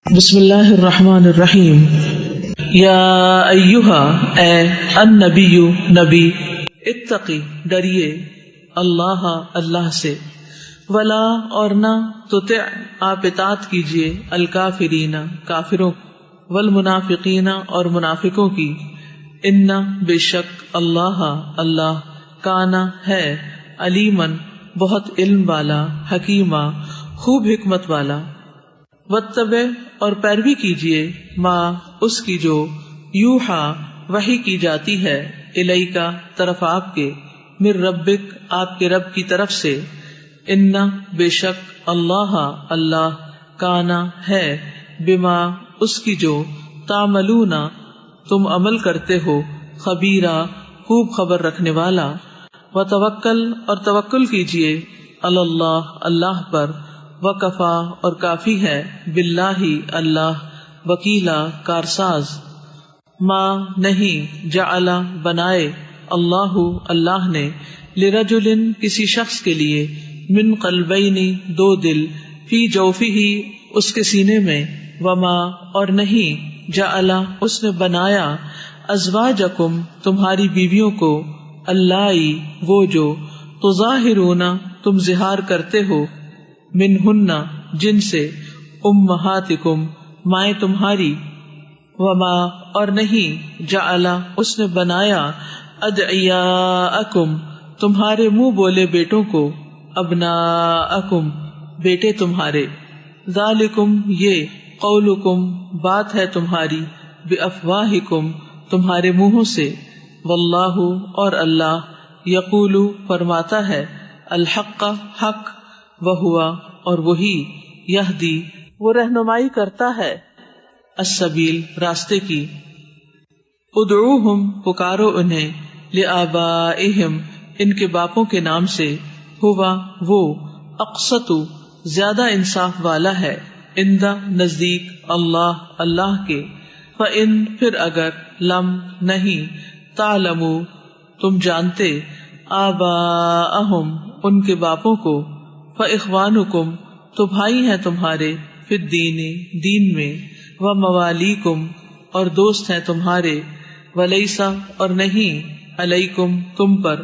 بسم اللہ الرحمن الرحیم۔ یا ایہا، اے النبی نبی، اتقی ڈریے، اللہ اللہ سے، ولا اور نہ تطع آپ اطاعت کیجیے، الکافرین کافروں، والمنافقین اور منافقوں کی، ان بے شک اللہ اللہ کانا ہے، علیمن بہت علم والا، حکیمہ خوب حکمت والا، واتبع اور پیروی کیجیے، ما اس کی جو یوحا وحی کی جاتی ہے، الیکا طرف آپ کے، من ربک آپ کے رب کی طرف سے، ان بے شک اللہ اللہ کانا ہے، بما اس کی جو تعملون تم عمل کرتے ہو، خبیرہ خوب خبر رکھنے والا، وتوکل اور توکل کیجیے، اللہ اللہ پر، وکفا اور کافی ہے، باللہ اللہ، وکیلا کارساز، ما نہیں، جعل بنائے، اللہ اللہ نے، لرجل کسی شخص کے لیے، من قلبین دو دل، فی جوفہ اس کے سینے میں، وما اور نہیں، جعل اس نے بنایا، ازواجکم تمہاری بیویوں کو، اللائی وہ جو، تظاہرون تم ظہار کرتے ہو، منہن جن سے، امہاتکم مائیں تمہاری، وما اور نہیں، جعل اس نے بنایا، ادعیاءکم تمہارے منہ بولے بیٹوں کو، ابناءکم بیٹے تمہارے، ذالکم یہ، قولکم بات ہے تمہاری، بافواہکم تمہارے منہوں سے، واللہ اور اللہ، یقول فرماتا ہے، الحق حق، وہوا اور وہی، یہدی وہ رہنمائی کرتا ہے، السبیل راستے کی، ادعوہم پکارو انہیں، لآبائہم ان کے باپوں کے نام سے، ہوا وہ، اقسط زیادہ انصاف والا ہے، عند نزدیک، اللہ اللہ کے، فإن پھر اگر، لم نہیں، تعلموا تم جانتے، آباءہم ان کے باپوں کو، فإخوانکم تو بھائی ہیں تمہارے، فی الدین دین میں، وموالیکم اور دوست ہیں تمہارے، ولیسا اور نہیں، علیکم تم پر،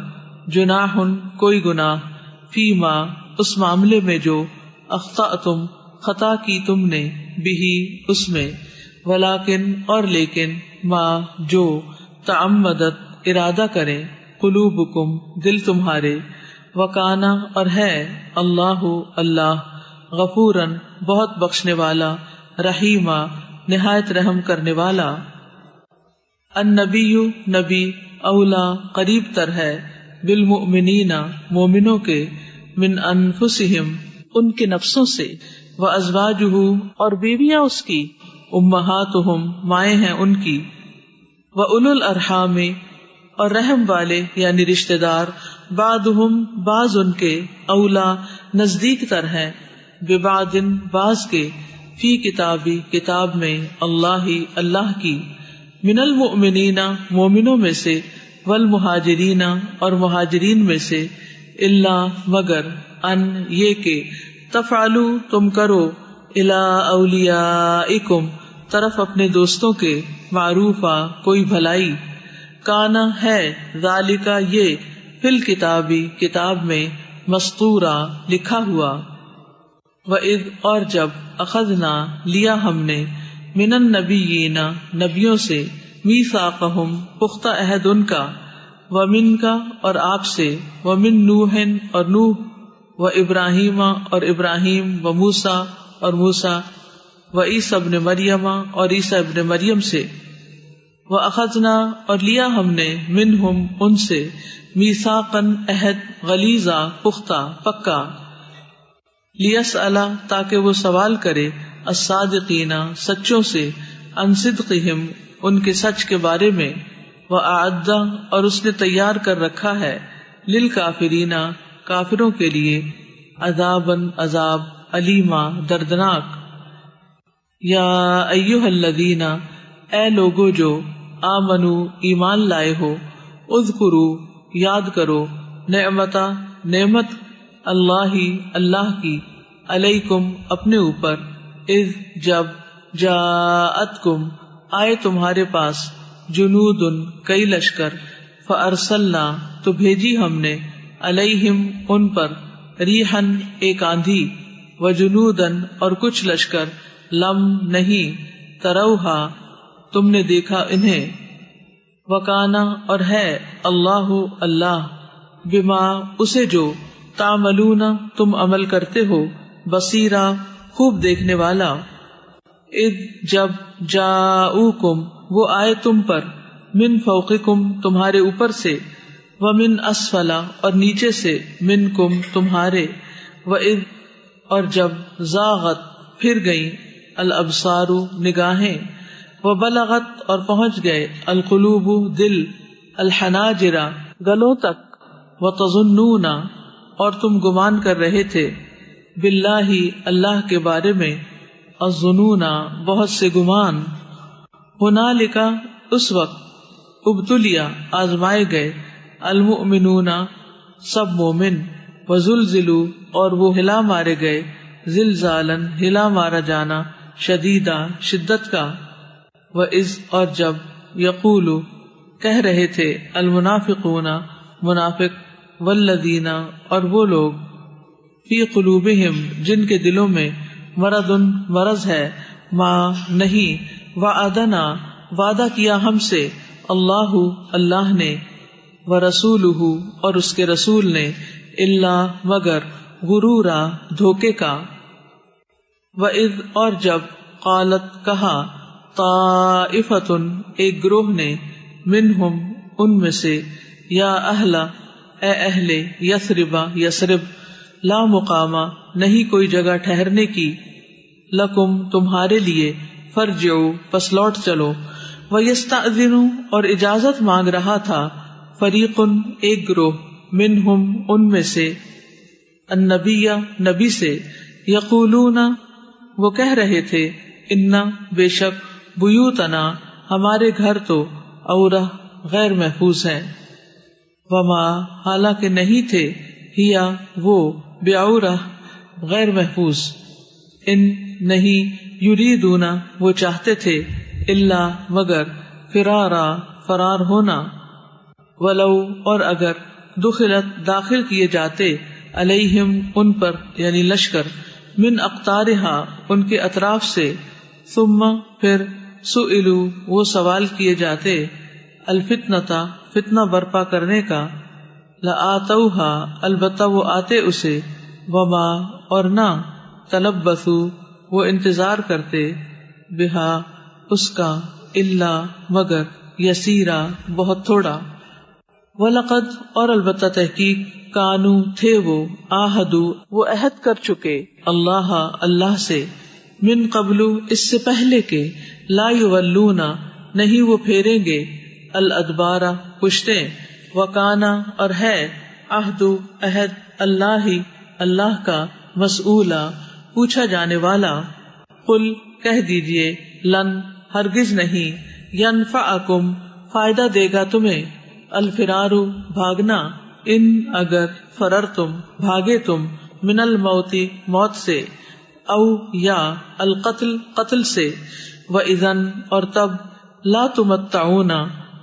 جناح کوئی گناہ، فیما اس معاملے میں جو، اخطأتم خطا کی تم نے، بہی اس میں، ولیکن اور لیکن، ما جو، تعمدت ارادہ کریں، قلوبکم دل تمہارے، وکانا اور ہے، اللہ اللہ، غفوراً بہت بخشنے والا، رحیمہ نہایت رحم کرنے والا، النبی نبی، اولا قریب تر ہے، بالمؤمنین مومنوں کے، من انفسہم ان کے نفسوں سے، وازواجہ اور بیویاں اس کی، امہاتہم مائیں ہیں ان کی، واولو الارحام اور رحم والے یعنی رشتہ دار، بعضہم بعض ان کے، اولا نزدیک تر ہے، ببعض بعض کے، فی کتابی کتاب میں، اللہ اللہ کی، من المؤمنین مومنوں میں سے، والمہاجرین اور مہاجرین میں سے، الا مگر، ان یہ کہ، تفعلوا تم کرو، الی اولیائکم طرف اپنے دوستوں کے، معروفہ کوئی بھلائی، کانا ہے، ذالکا یہ، فی الکتابی کتاب میں، مسطورا لکھا ہوا، وَإِذْ اور جب، اخذنا لیا ہم نے، من النبیین نبیوں سے، میثاقہم پختہ عہد ان کا، ومن کا اور آپ سے، ومن نوح اور نوح، وابراہیم اور ابراہیم، وموسیٰ اور موسیٰ، وعیسیٰ ابن مریم اور عیسیٰ ابن مریم سے، وَأَخَذْنَا اور لیا ہم نے، منہم ان سے، میثاقاً عہد، غلیظا پختہ پکا، لیسأل تاکہ وہ سوال کرے، الصادقین سچوں سے، عن صدقہم ان کے سچ کے بارے میں، وأعد اور اس نے تیار کر رکھا ہے، للکافرین کافروں کے لیے، عذاباً عذاب، علیما دردناک، یا ایہا الذین اے لوگو جو، آمنو ایمان لائے ہو، اذکروا یاد کرو، نعمت اللہ اللہ کی، علیکم اپنے اوپر، اذ جب، جاءتکم آئے تمہارے پاس جنود کئی لشکر فارسلنا تو بھیجی ہم نے علیہم ان پر ریحن ایک آندھی وجنودن اور کچھ لشکر لم نہیں تروہا تم نے دیکھا انہیں وکانا اور ہے اللہ اللہ بما اسے جو تعملون تم عمل کرتے ہو بصیرا خوب دیکھنے والا اذ جب جاؤکم وہ آئے تم پر من فوقکم تمہارے اوپر سے ومن اسفل اور نیچے سے منکم تمہارے وَإِذْ اور جب زاغت پھر گئی الابصار نگاہیں وبلغت اور پہنچ گئے القلوب دل الحناجر گلوں تک وتظنون اور تم گمان کر رہے تھے باللہ اللہ کے بارے میں الظنون بہت سے گمان ہنالک اس وقت ابتلیا آزمائے گئے المؤمنون سب مومن وزلزلوا اور وہ ہلا مارے گئے زلزالن ہلا مارا جانا شدیدا شدت کا وَإِذْ اور جب یقول کہہ رہے تھے المنافقون منافق والذین اور وہ لوگ فی قلوبہم جن کے دلوں میں مرض ہے ما نہیں وعدنا وعدہ کیا ہم سے اللہ نے ورسولہ اور اس کے رسول نے الا مگر غرورا دھوکے کا وَإِذْ اور جب قالت کہا طائفۃ ایک گروہ نے منہم ان میں سے یا اے اہل یثرب لا مقامہ نہیں کوئی جگہ ٹھہرنے کی لکم تمہارے لیے فرجعوا پس لوٹ چلو ویستأذنوا اور اجازت مانگ رہا تھا فریق ایک گروہ منہم ان میں سے النبی نبی سے یقولون وہ کہہ رہے تھے انا بے شک بیوتنا ہمارے گھر تو اورہ غیر محفوظ ہیں وما حالانکہ نہیں تھے ہیا وہ بعورہ غیر محفوظ ان نہیں یریدون وہ چاہتے تھے الا مگر فرار ہونا ولو اور اگر دخلت داخل کیے جاتے علیہم ان پر یعنی لشکر من اقطارہا ان کے اطراف سے ثم پھر سئلوا وہ سوال کیے جاتے الفتنتا فتنہ برپا کرنے کا لآتوہا البتہ وہ آتے اسے وما اور نہ تلبثوا وہ انتظار کرتے بہا اس کا الا مگر یسیرا بہت تھوڑا وَلَقَدْ اور البتہ تحقیق کانو تھے وہ آہدو وہ عہد کر چکے اللہ سے من قبل اس سے پہلے کے لا یولون نہیں وہ پھیریں گے الادبار پشتیں وکانا اور ہے عہد اللہ کا مسئولا پوچھا جانے والا قل کہہ دیجئے لن ہرگز نہیں ینفعکم فائدہ دے گا تمہیں الفرار بھاگنا ان اگر فررتم بھاگے تم من الموت موت سے او یا القتل قتل سے وَإِذًا اور تب لا تمتعون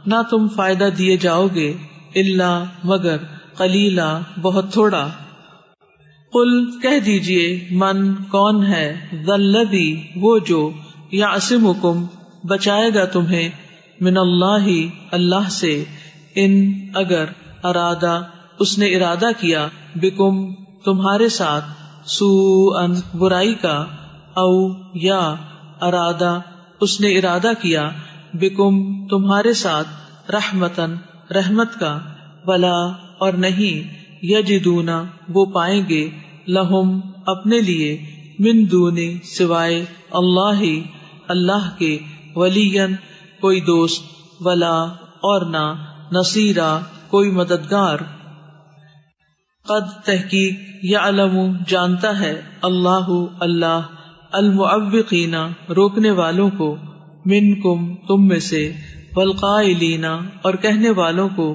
نہ تم فائدہ دیے جاؤ گے الا مگر قلیلا بہت تھوڑا قل کہہ دیجئے من کون ہے ذا الذی وہ جو یعصمکم بچائے گا تمہیں من اللہ سے ان اگر ارادہ اس نے ارادہ کیا بکم تمہارے ساتھ سوءً برائی کا او یا ارادہ اس نے ارادہ کیا بکم تمہارے ساتھ رحمتاً رحمت کا ولا اور نہیں یجدون وہ پائیں گے لہم اپنے لیے من دونی سوائے اللہ کے ولیاً کوئی دوست ولا اور نہ نصیرا کوئی مددگار قد تحقیق یعلم جانتا ہے اللہ المعوقین روکنے والوں کو منکم تم میں سے والقائلین اور کہنے والوں کو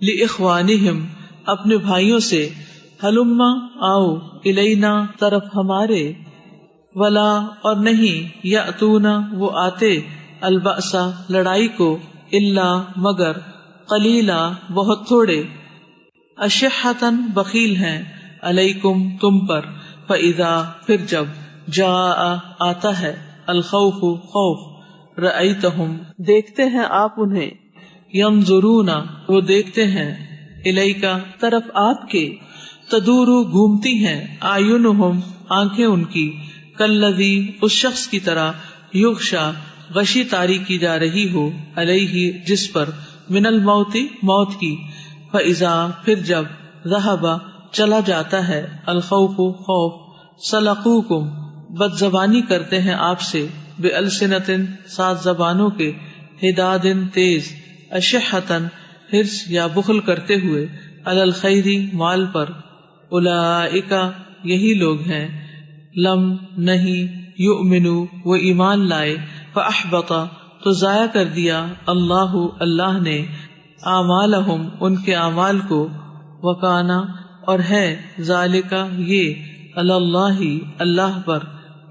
لاخوانہم اپنے بھائیوں سے ہلما آؤ الینا طرف ہمارے ولا اور نہیں یأتونا وہ آتے البأسا لڑائی کو الا مگر قلیلا بہت تھوڑے اشحتن بخیل ہیں علیکم تم پر فاذا پھر جب جاء آتا ہے الخوف خوف رأیتہم دیکھتے ہیں آپ انہیں ینظرون وہ دیکھتے ہیں الیکا طرف آپ کے تدور گھومتی ہیں اعینہم آنکھیں ان کی کالذی اس شخص کی طرح یغشا غشی طاری کی جا رہی ہو علیہ جس پر من الموت موت کی فاذا پھر جب ذہب چلا جاتا ہے الخوف خوف سلقوکم بد زبانی کرتے ہیں آپ سے بالسنۃ سات زبانوں کے حداد تیز اشحتن حرص یا بخل کرتے ہوئے علی الخیر مال پر اولئک یہی لوگ ہیں لم نہیں یؤمنو وہ ایمان لائے فاحبط تو ضائع کر دیا اللہ اللہ نے اعمالہم ان کے اعمال کو وکانا اور ہے ذالک یہ علی اللہ اللہ پر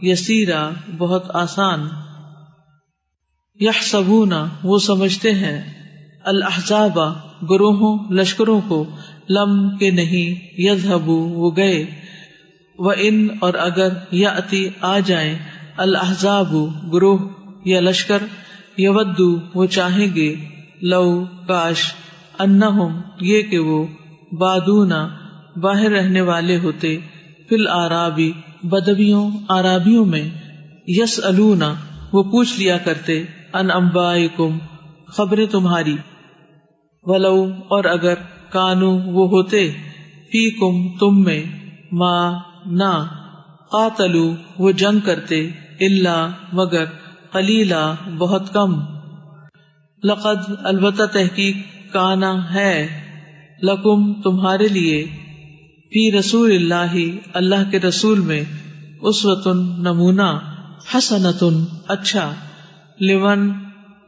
یسیرا بہت آسان یحسبون وہ سمجھتے ہیں الاحزاب گروہوں لشکروں کو لم کے نہیں یذهبوا وہ گئے وَإِنْ اور اگر یأتی آ جائیں الاحزاب گروہ یا لشکر یودو وہ چاہیں گے لو کاش انہم یہ کہ وہ بادونا باہر رہنے والے ہوتے فی الاعرابی بدویوں عرابیوں میں یسألونا وہ پوچھ لیا کرتے ان انبائکم خبریں تمہاری ولو اور اگر کانو وہ ہوتے فیکم تم میں ما نہ قاتلو وہ جنگ کرتے الا مگر قلیلا بہت کم لقد البتہ تحقیق کانا ہے لکم تمہارے لیے فی رسول اللہ اللہ کے رسول میں اسوۃ نمونہ حسنۃ اچھا لمن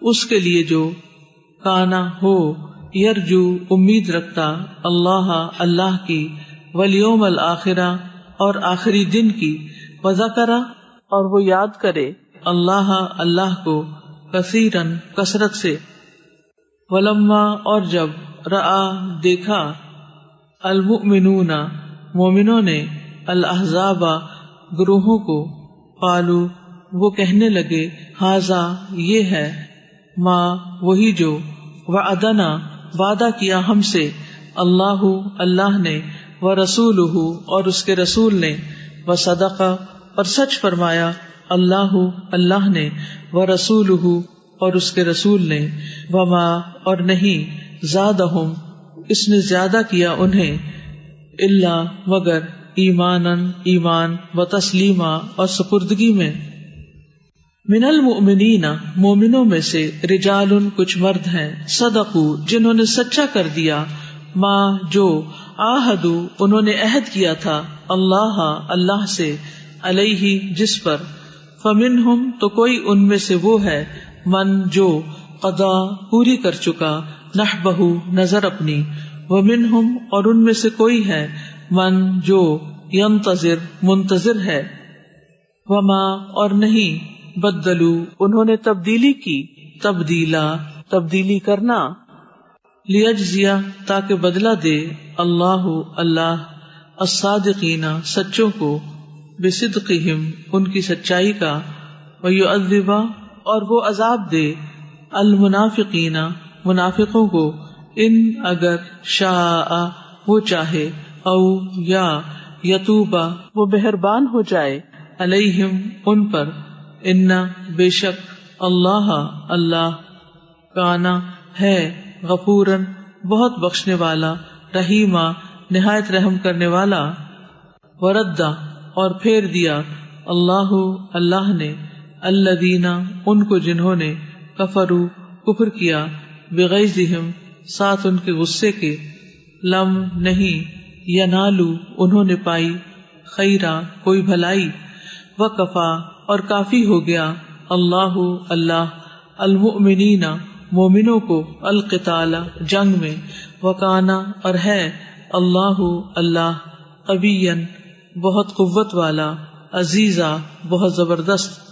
اس کے لیے جو کانا ہو یرجو امید رکھتا اللہ اللہ کی والیوم الآخرہ اور آخری دن کی وذکر اور وہ یاد کرے اللہ اللہ کو کثیرن کثرت سے ولما اور جب رآ دیکھا المؤمنون مومنوں نے الاحزاب گروہوں کو قالو وہ کہنے لگے ھذا یہ ہے ما وہی جو وعدنا وعدہ کیا ہم سے اللہ اللہ نے ورسولہ اور اس کے رسول نے وصدق اور سچ فرمایا اللہ اللہ نے ورسولہ اور اس کے رسول نے وما اور نہیں زادہم اس نے زیادہ کیا انہیں الا مگر ایمانن ایمان و تسلیما اور سپردگی میں من المؤمنین مومنوں میں سے رجال کچھ مرد ہیں صدقوا جنہوں نے سچا کر دیا ما جو عاہدوا انہوں نے عہد کیا تھا اللہ اللہ سے علیہ جس پر فمنہم تو کوئی ان میں سے وہ ہے من جو قضا پوری کر چکا نحبہ نظر اپنی ومنہم اور ان میں سے کوئی ہے من جو ینتظر منتظر ہے وما اور نہیں بدلو انہوں نے تبدیلی کی تبدیلی کرنا لیجزیا تاکہ بدلہ دے اللہ اللہ الصادقین سچوں کو بصدقہم ان کی سچائی کا ویعذب اور وہ عذاب دے المنافقین منافقوں کو ان اگر شاء وہ چاہے او یا یتوبا وہ مہربان ہو جائے علیہم ان پر ان بے شک اللہ اللہ کانا ہے غفورن بہت بخشنے والا رحیما نہایت رحم کرنے والا وردا اور پھیر دیا اللہ اللہ نے الذین ان کو جنہوں نے کفروا کفر کیا بغیظہم ساتھ ان کے غصے کے لم نہیں ینالو انہوں نے پائی خیرا کوئی بھلائی وکفا اور کافی ہو گیا اللہ اللہ المؤمنین مومنوں کو القتال جنگ میں وکانا اور ہے اللہ اللہ قویا بہت قوت والا عزیزا بہت زبردست،